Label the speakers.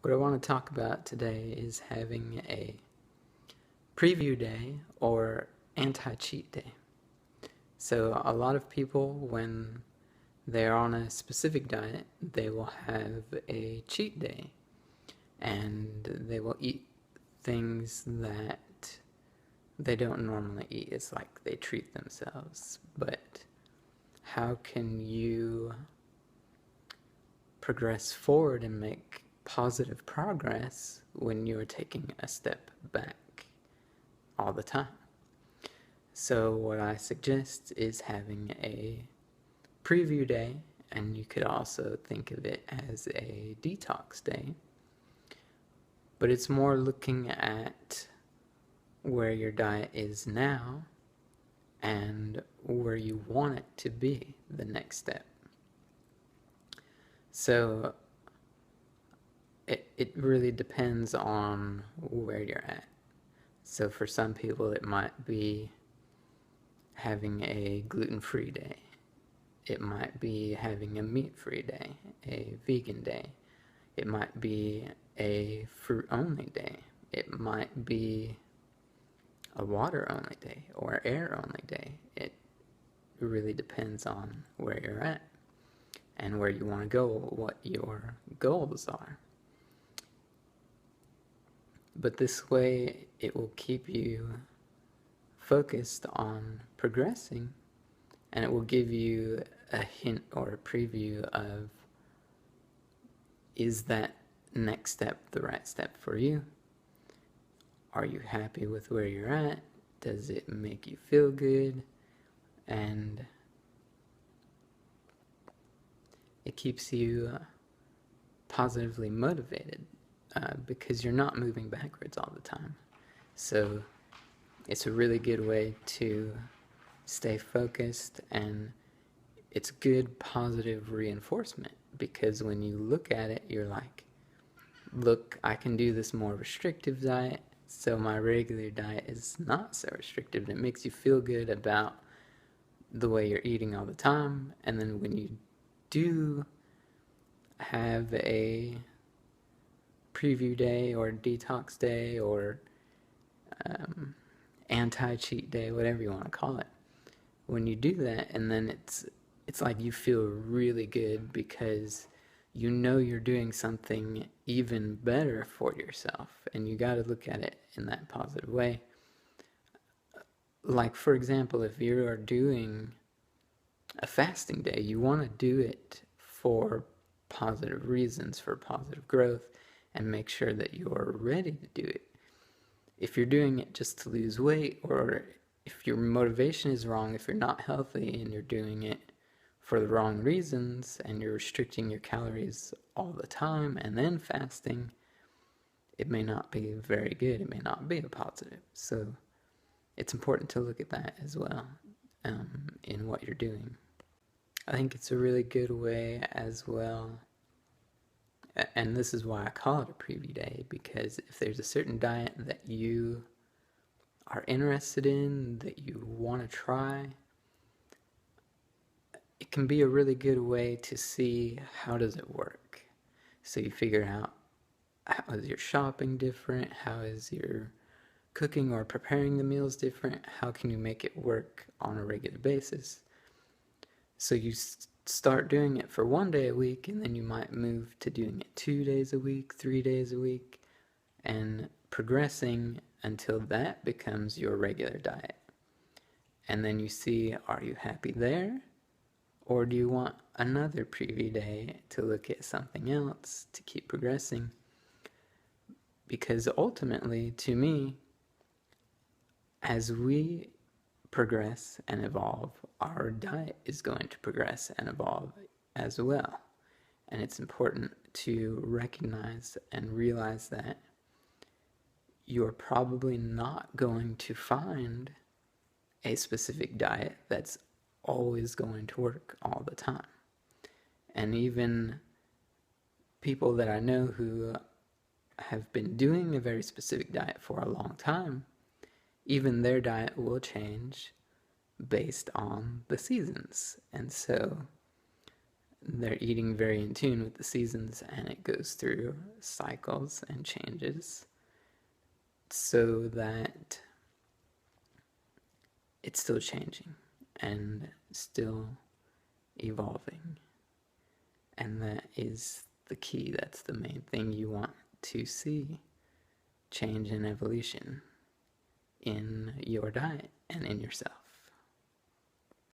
Speaker 1: What I want to talk about today is having a preview day or anti-cheat day. So a lot of people, when they're on a specific diet, they will have a cheat day and they will eat things that they don't normally eat. It's like they treat themselves. But how can you progress forward and make positive progress when you're taking a step back all the time? So what I suggest is having a preview day, and you could also think of it as a detox day, but it's more looking at where your diet is now and where you want it to be the next step. So it really depends on where you're at. So for some people it might be having a gluten-free day. It might be having a meat-free day, a vegan day. It might be a fruit-only day. It might be a water-only day or air-only day. It really depends on where you're at and where you want to go, what your goals are. But this way, it will keep you focused on progressing, and it will give you a hint or a preview of, is that next step the right step for you? Are you happy with where you're at? Does it make you feel good? And it keeps you positively motivated because you're not moving backwards all the time. So it's a really good way to stay focused, and it's good positive reinforcement, because when you look at it, you're like, look, I can do this more restrictive diet, so my regular diet is not so restrictive, and it makes you feel good about the way you're eating all the time. And then when you do have a preview day or detox day or anti-cheat day, whatever you want to call it, when you do that, and then it's like you feel really good because you know you're doing something even better for yourself, and you got to look at it in that positive way. Like, for example, if you are doing a fasting day, you want to do it for positive reasons, for positive growth, and make sure that you're ready to do it. If you're doing it just to lose weight, or if your motivation is wrong, if you're not healthy and you're doing it for the wrong reasons and you're restricting your calories all the time and then fasting, it may not be very good. It may not be a positive. So it's important to look at that as well in what you're doing. I think it's a really good way as well, and this is why I call it a preview day, because if there's a certain diet that you are interested in, that you want to try, it can be a really good way to see how does it work. So you figure out, how is your shopping different? How is your cooking or preparing the meals different? How can you make it work on a regular basis? So you start doing it for 1 day a week, and then you might move to doing it 2 days a week, 3 days a week, and progressing until that becomes your regular diet. And then you see, are you happy there? Or do you want another preview day to look at something else to keep progressing? Because ultimately, to me, as we progress and evolve, our diet is going to progress and evolve as well. And it's important to recognize and realize that you're probably not going to find a specific diet that's always going to work all the time. And even people that I know who have been doing a very specific diet for a long time, even their diet will change based on the seasons. And so they're eating very in tune with the seasons, and it goes through cycles and changes so that it's still changing and still evolving. And that is the key. That's the main thing you want to see: change and evolution in your diet and in yourself.